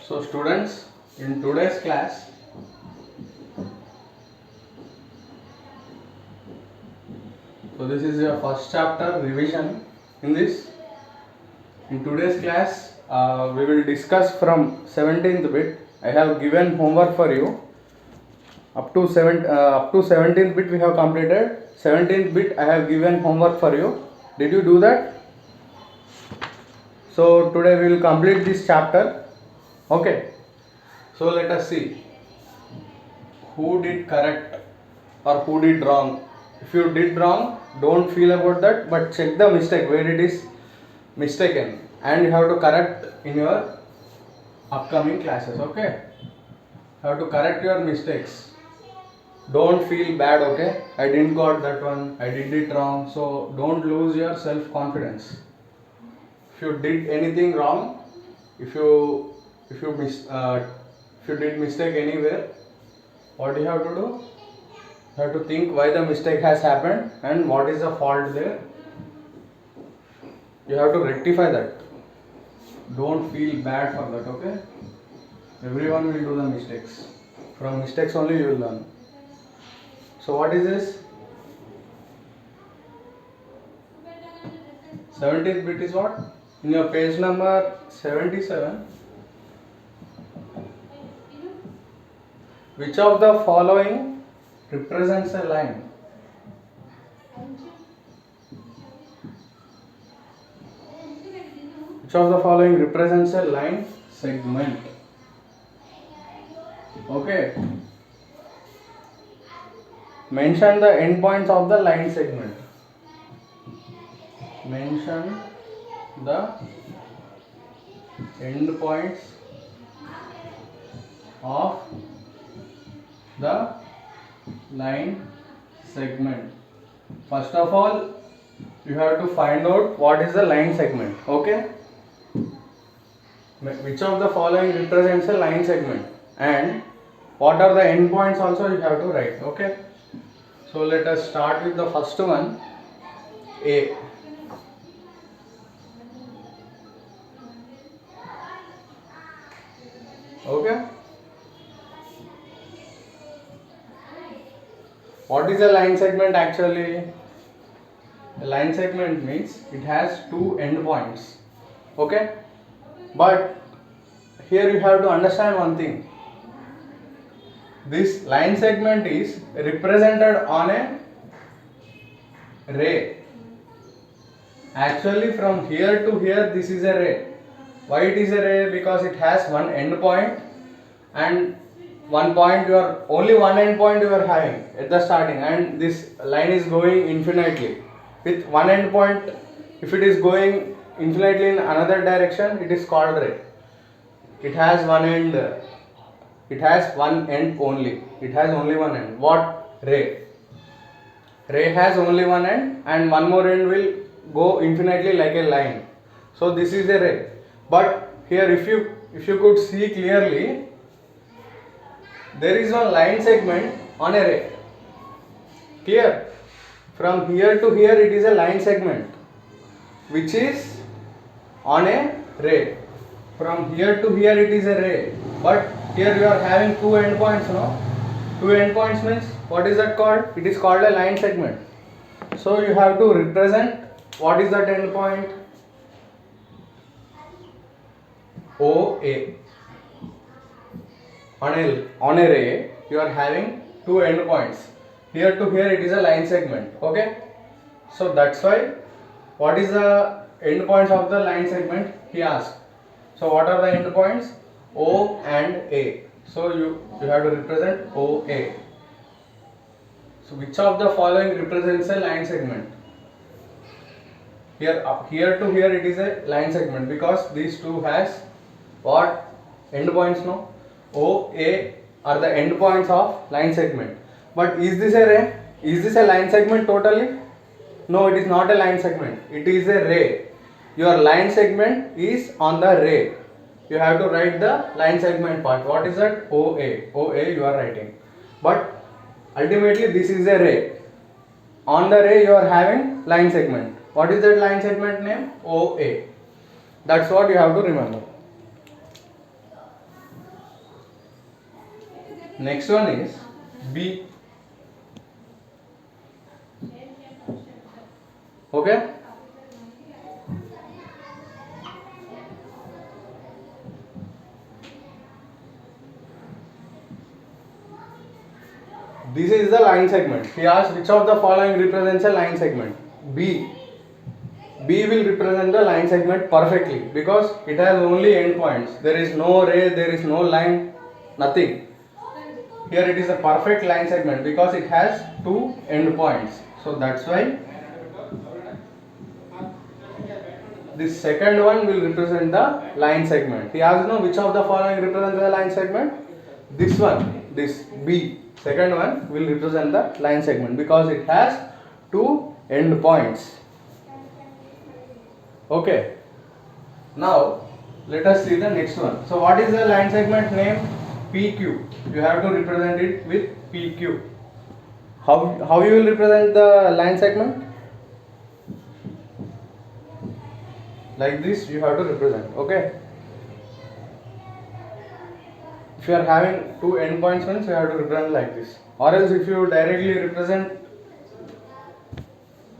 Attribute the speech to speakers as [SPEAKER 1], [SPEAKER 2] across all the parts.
[SPEAKER 1] So students, in today's class, so this is your first chapter revision. In today's class, we will discuss from 17th bit. I have given homework for you. Up to 17th bit we have completed. 17th bit I have given homework for you. Did you do that? So today we will complete this chapter. Okay. So let us see who did correct or who did wrong. If you did wrong, don't feel about that, but check the mistake where it is mistaken, and you have to correct in your upcoming classes. Okay, you have to correct your mistakes. Don't feel bad. Okay, I didn't got that one, I did it wrong. So don't lose your self confidence. If you did anything wrong, if you did mistake anywhere, what you have to do? You have to think why the mistake has happened and what is the fault there. You have to rectify that. Don't feel bad for that. Okay, everyone will do the mistakes. From mistakes only you will learn. So what is this? 17th bit is what? In your page number 77, which of the following represents a line? Which of the following represents a line segment? Okay. Mention the endpoints of the line segment. Mention the endpoints of the line segment. First of all, you have to find out what is the line segment. Okay, which of the following represents a line segment and what are the endpoints also you have to write. Okay, so let us start with the first one, A. Okay, what is a line segment actually? A line segment means it has two endpoints. Okay, but here you have to understand one thing. This line segment is represented on a ray. Actually, from here to here, this is a ray. Why it is a ray? Because it has one end point and one point. You are only one end point you are having at the starting, and this line is going infinitely. With one end point, if it is going infinitely in another direction, it is called ray. It has one end. It has one end only. It has only one end. What? Ray. Ray has only one end, and one more end will go infinitely like a line. So this is a ray. But here, if you could see clearly, there is one line segment on a ray. Clear? From here to here, it is a line segment which is on a ray. From here to here, it is a ray. But here you are having two endpoints, no? Two endpoints means what is that called? It is called a line segment. So you have to represent what is that endpoint? OA. On a ray, you are having two endpoints. Here to here, it is a line segment. Okay. So that's why. What is the endpoints of the line segment? He asked. So what are the endpoints? O and A. So you have to represent OA. So which of the following represents a line segment? Here to here it is a line segment because these two has what endpoints? No, OA are the endpoints of line segment. But is this a ray? Is this a line segment totally? No, it is not a line segment. It is a ray. Your line segment is on the ray. You have to write the line segment part. What is that? OA. OA you are writing. But ultimately this is a ray. On the ray you are having line segment. What is that line segment name? OA. That's what you have to remember. Next one is B. Okay. This is the line segment. He asked which of the following represents a line segment. B. B will represent the line segment perfectly because it has only endpoints. There is no ray, there is no line, nothing. Here it is a perfect line segment because it has two endpoints. So that's why this second one will represent the line segment. He asked now which of the following represents the line segment. This one, this B, second one will represent the line segment because it has two endpoints. Okay. Now let us see the next one. So what is the line segment name? PQ. You have to represent it with PQ. How you will represent the line segment? Like this you have to represent. Okay. If you are having two endpoints means you have to represent like this. Or else if you directly represent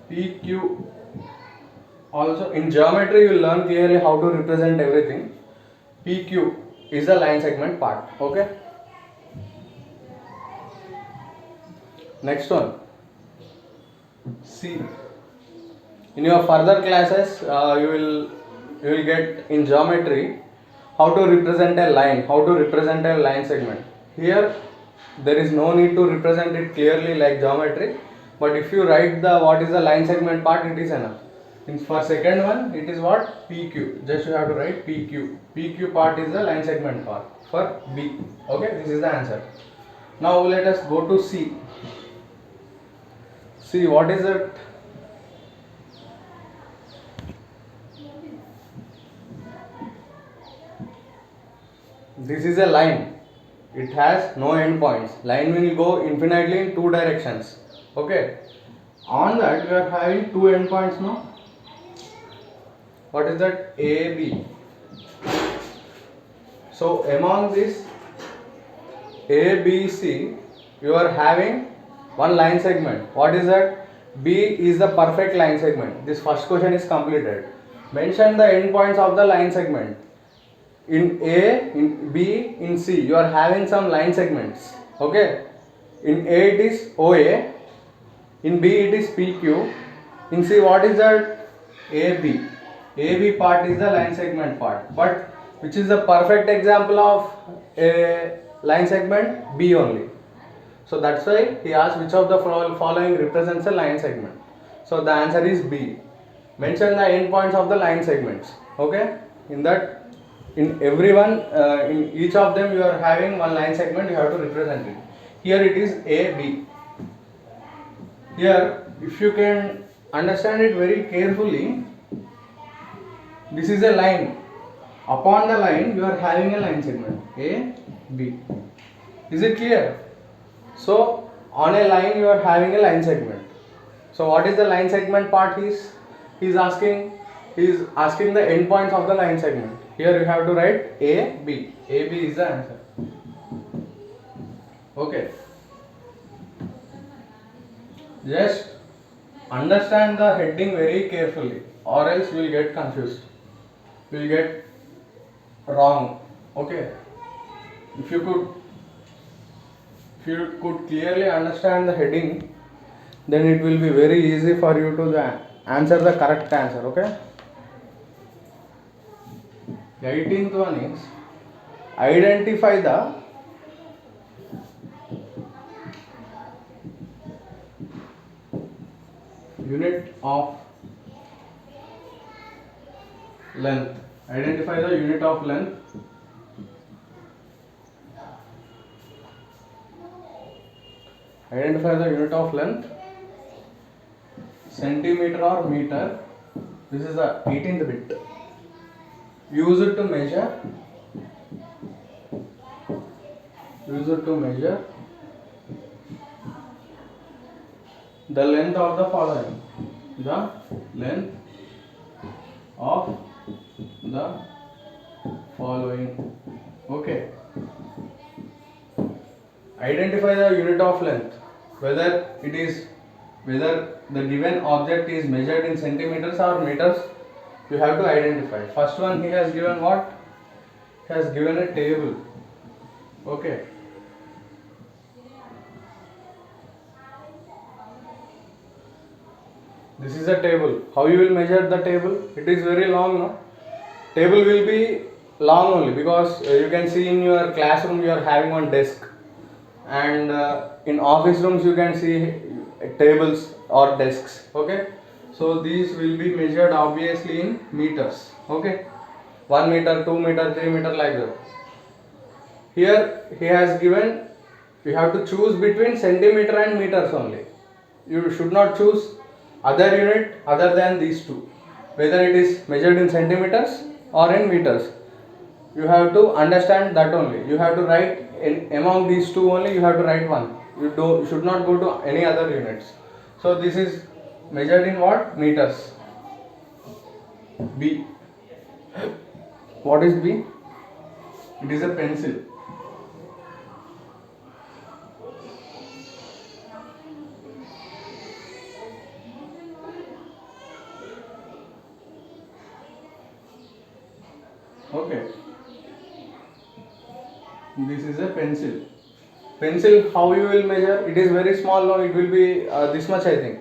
[SPEAKER 1] PQ, also in geometry you will learn clearly how to represent everything. PQ is the line segment part. Okay. Next one, C. In your further classes, you will get in geometry how to represent a line, how to represent a line segment. Here, there is no need to represent it clearly like geometry, but if you write the what is the line segment part, it is enough. For second one, it is what PQ. Just you have to write PQ. PQ part is the line segment part for B. Okay, this is the answer. Now let us go to C. See what is it? This is a line. It has no endpoints. Line will go infinitely in two directions. Okay. On that we are having two endpoints now. What is that? A, B. So among this A, B, C, you are having one line segment. What is that? B is the perfect line segment. This first question is completed. Mention the endpoints of the line segment. In A, in B, in C, you are having some line segments. Okay. In A it is OA. In B it is PQ. In C what is that? AB. AB part is the line segment part. But which is the perfect example of a line segment? B only. So that's why he asked which of the following represents a line segment. So the answer is B. Mention the endpoints of the line segments. Okay. In that, in everyone, in each of them you are having one line segment. You have to represent it. Here it is A, B. Here, if you can understand it very carefully, this is a line. Upon the line, you are having a line segment A, B. Is it clear? So, on a line, you are having a line segment. So, what is the line segment part? He is asking the endpoints of the line segment. Here you have to write A, B. A, B is the answer. Okay. Just understand the heading very carefully, or else you will get confused. You will get wrong. Okay. If you could clearly understand the heading, then it will be very easy for you to answer the correct answer. Okay. 18th one is identify the unit of length. Identify the unit of length. Identify the unit of length. Centimeter or meter. This is the 18th bit. Use it to measure. The length of the following. The length of the following. Okay. Identify the unit of length, whether the given object is measured in centimeters or meters. You have to identify. First one, he has given what? He has given a table. Okay. This is a table. How you will measure the table? It is very long, no? Table will be long only because you can see in your classroom you are having one desk, and in office rooms you can see tables or desks. Okay, so these will be measured obviously in meters. Okay, 1 meter, 2 meter, 3 meter, like that. Here he has given, you have to choose between centimeter and meters only. You should not choose other unit other than these two, whether it is measured in centimeters or in meters. You have to understand that only. You have to write among these two only. You have to write one. You should not go to any other units. So this is measured in what? Meters. B. What is B? It is a pencil. Okay. This is a pencil. Pencil, how you will measure? It is very small. No, it will be this much, I think.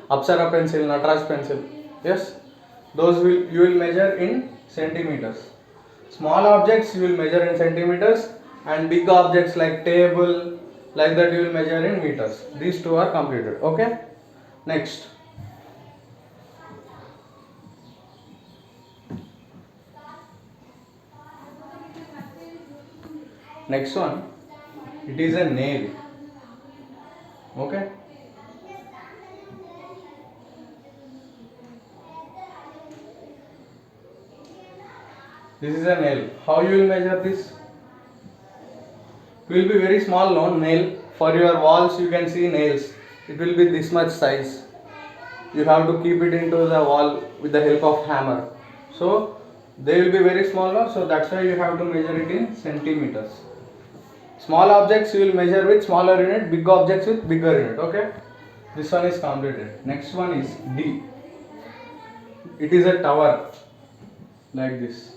[SPEAKER 1] Apsara pencil, Nataraj pencil. Yes, those you will measure in centimeters. Small objects you will measure in centimeters, and big objects like table, like that you will measure in meters. These two are completed. Okay. Next. Next one, it is a nail. Okay. This is a nail. How you will measure this? It will be very small, no, nail. For your walls you can see nails. It will be this much size. You have to keep it into the wall with the help of hammer. So they will be very small, no? So that's why you have to measure it in centimeters. Small objects you will measure with smaller unit, big objects with bigger unit. Okay. This one is completed. Next one is D. It is a tower, like this.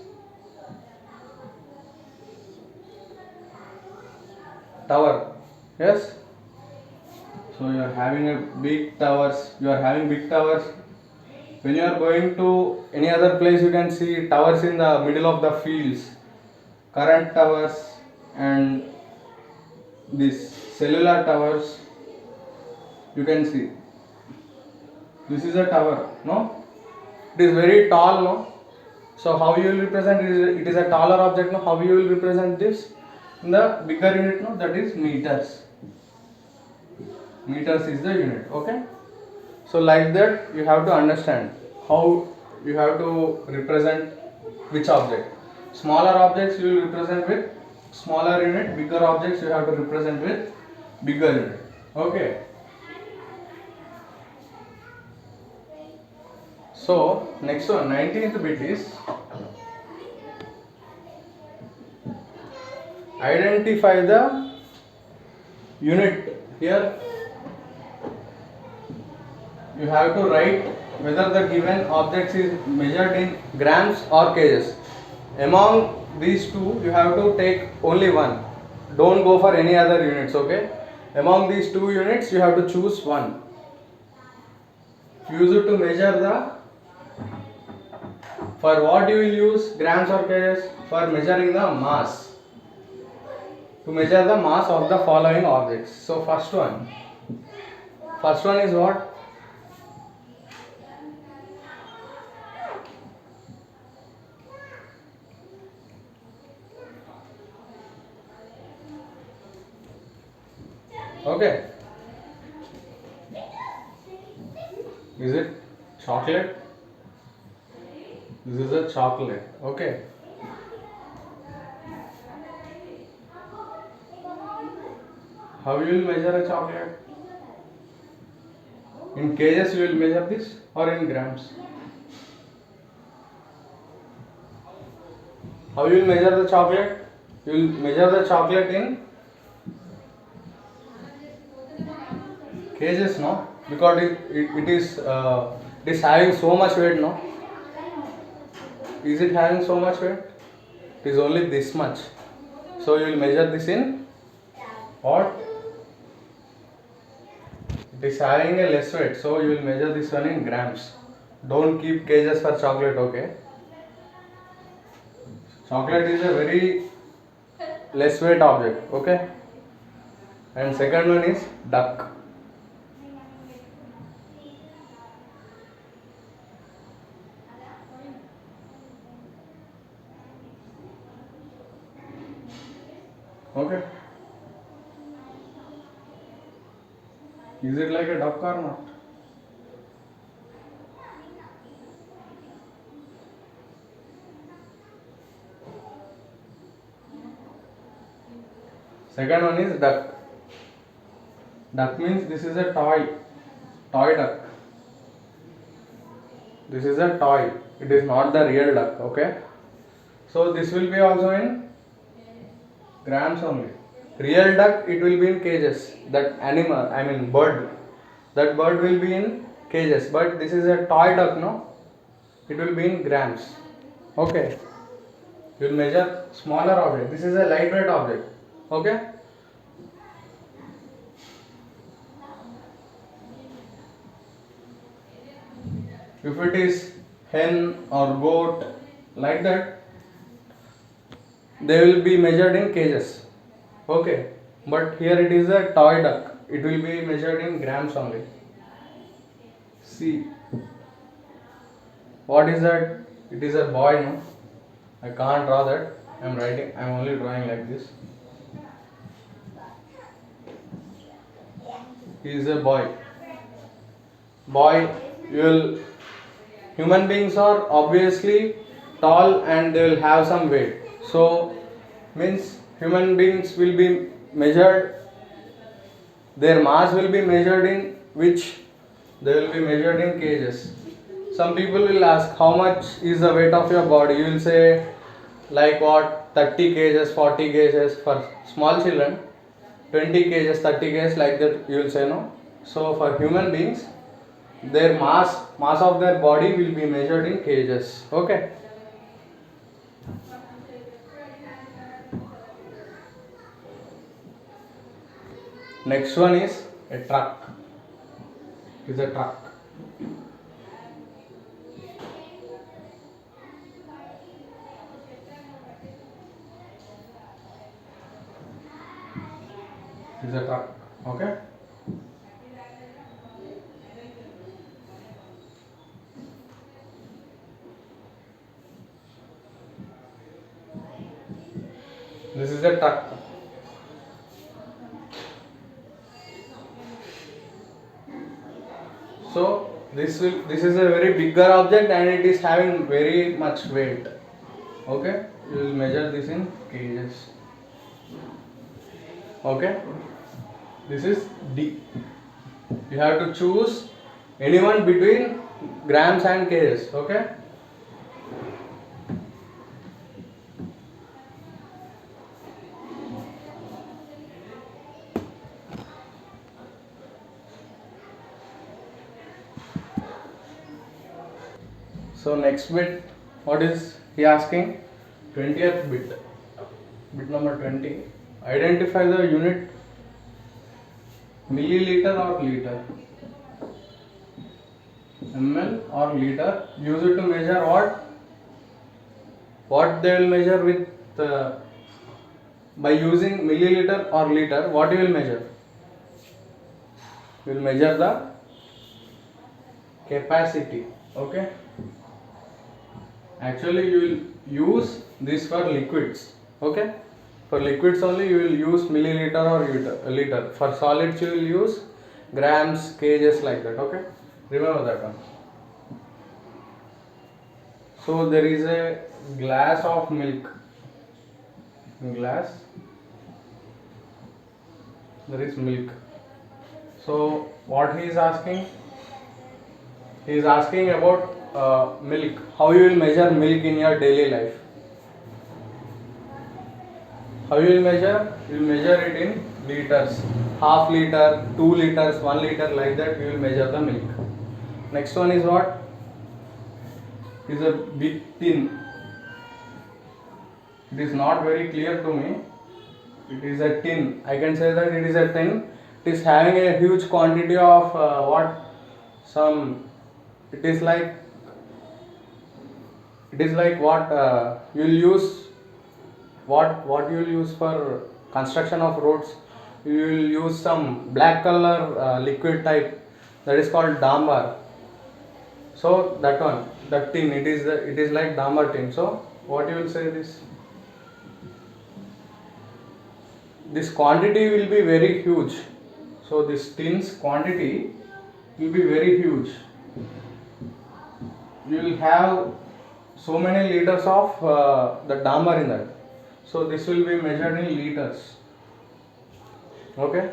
[SPEAKER 1] Tower. Yes. So you are having a big towers. You are having big towers. When you are going to any other place, you can see towers in the middle of the fields. Current towers and these cellular towers. You can see. This is a tower. No. It is very tall. No. So how you will represent it? It is a taller object. No. How you will represent this? In the bigger unit, no, that is meters. Meters is the unit. Okay. So like that you have to understand how you have to represent which object. Smaller objects you will represent with smaller unit. Bigger objects you have to represent with bigger unit. Okay. So next one, 19th bit is identify the unit. Here you have to write whether the given object is measured in grams or kgs. Among these two you have to take only one. Don't go for any other units. Okay. Among these two units you have to choose one. Use it to measure the, for what you will use grams or kgs? For measuring the mass. To measure the mass of the following objects. So first one is what? Okay. Is it chocolate? This is a chocolate. Okay. How you will measure a chocolate? In kgs you will measure this or in grams? How you will measure the chocolate? You will measure the chocolate in cages, no, because it is having so much weight, no. Is it having so much weight? It is only this much. So you will measure this in what? It is having a less weight, so you will measure this one in grams. Don't keep cages for chocolate, okay? Chocolate is a very less weight object, okay? And second one is duck. Okay? Is it like a duck or not? Second one is duck. Duck means this is a toy duck. This is a toy. It is not the real duck, okay? So this will be also in grams only. Real duck, it will be in cages. That animal, I mean bird, that bird will be in cages. But this is a toy duck, no? It will be in grams. Okay. You will measure smaller object. This is a lightweight object. Okay. If it is hen or goat, like that, they will be measured in cages. Okay. But here it is a toy duck. It will be measured in grams only. See. What is that? It is a boy, no? I can't draw that. I am only drawing like this. He is a boy. Human beings are obviously tall and they will have some weight. So, means human beings will be measured, their mass will be measured in which? They will be measured in cages. Some people will ask how much is the weight of your body. You will say like what, 30 kgs, 40 kgs for small children, 20 kgs, 30 kgs, like that you will say, no. So for human beings, their mass of their body will be measured in kgs. Okay. Next one is a truck. It is a truck. It is a truck. Okay. This is a truck. So this is a very bigger object and it is having very much weight. Okay, you will measure this in kgs. Okay, this is D. You have to choose anyone between grams and kgs. Okay. So next bit, what is he asking? 20th bit, bit number 20. Identify the unit milliliter or liter, ml or liter. Use it to measure what? What they will measure with by using milliliter or liter. What you will measure? You will measure the capacity. Okay. Actually, you will use this for liquids. Okay. For liquids only you will use milliliter or liter. For solids you will use grams, kgs, like that. Okay. Remember that one. So there is a glass of milk. Glass. There is milk. So what he is asking? He is asking about milk. How you will measure milk in your daily life? How you will measure? You will measure it in liters. half liter, 2 liters, 1 liter, like that we will measure the milk. Next one is what? Is a big tin. It is not very clear to me. It is a tin. I can say that it is a tin. It is having a huge quantity of what? Some. It is like what you will use. What you will use for construction of roads? You will use some black color liquid type, that is called dambar. So that one, that tin, it is like dambar tin. So what you will say this quantity will be very huge. So this tin's quantity will be very huge. You will have so many liters of the dambar in that. So this will be measured in liters. Okay.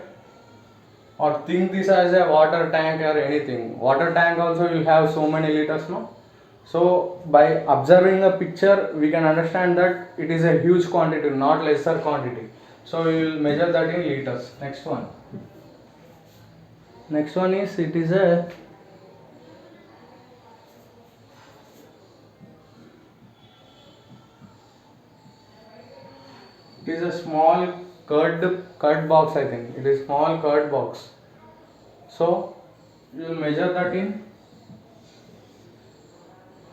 [SPEAKER 1] Or think this as a water tank or anything. Water tank also will have so many liters, no? So by observing the picture, we can understand that it is a huge quantity, not lesser quantity. So we will measure that in liters. Next one. Next one is, it is a small curd box, I think. It is small curd box. So you will measure that in.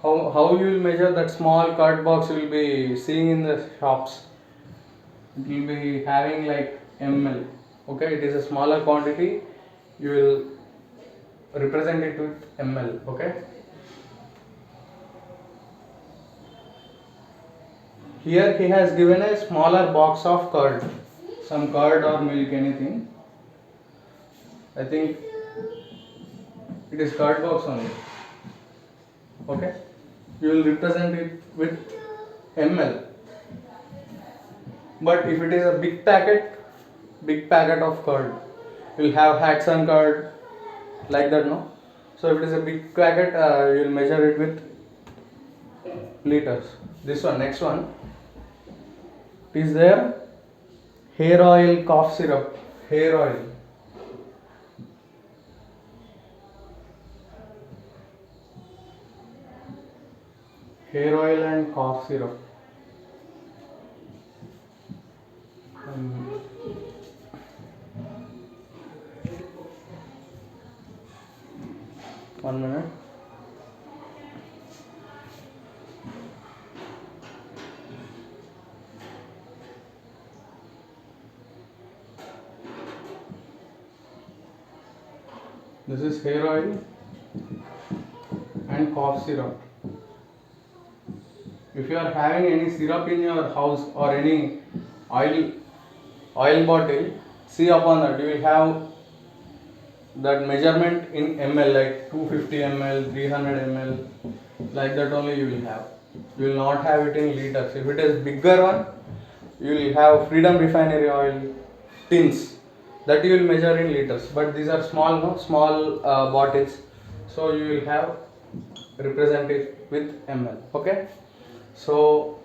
[SPEAKER 1] How you will measure that small curd box? You will be seeing in the shops. It will be having like ml. Okay, it is a smaller quantity. You will represent it with ml. Okay. Here he has given a smaller box of curd, some curd or milk, anything. I think it is curd box only. Okay, you will represent it with ml. But if it is a big packet of curd, you will have Hatsun curd, like that, no? So if it is a big packet, you will measure it with liters. This one, next one. Is there hair oil, cough syrup, hair oil. Hair oil and cough syrup. One minute. This is hair oil and cough syrup. If you are having any syrup in your house or any oil bottle, see upon that you will have that measurement in ml, like 250 ml, 300 ml, like that only you will have. You will not have it in liters. If it is bigger one, you will have Freedom Refinery oil tins, that you will measure in liters. But these are small, no, small bottles, so you will have represent it with ml. Okay. So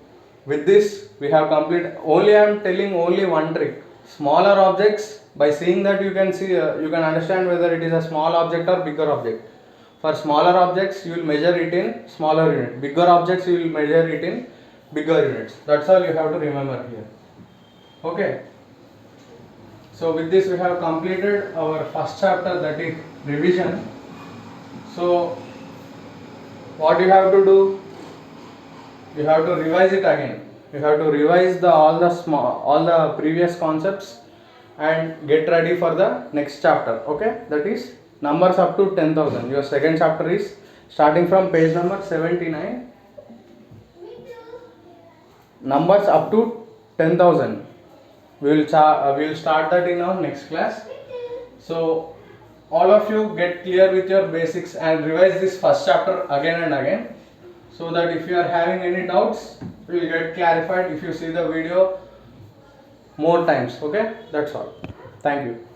[SPEAKER 1] with this we have completed. Only I am telling only one trick. Smaller objects, by seeing that you can see, you can understand whether it is a small object or bigger object. For smaller objects you will measure it in smaller unit. Bigger objects you will measure it in bigger units. That's all you have to remember here. Okay. So with this we have completed our first chapter, that is revision. So what you have to do? You have to revise it again. You have to revise all the previous concepts and get ready for the next chapter. Okay, that is numbers up to 10,000. Your second chapter is starting from page number 79. Numbers up to 10,000. We will start that in our next class. So all of you get clear with your basics and revise this first chapter again and again, so that if you are having any doubts, you will get clarified if you see the video more times. Okay, that's all. Thank you.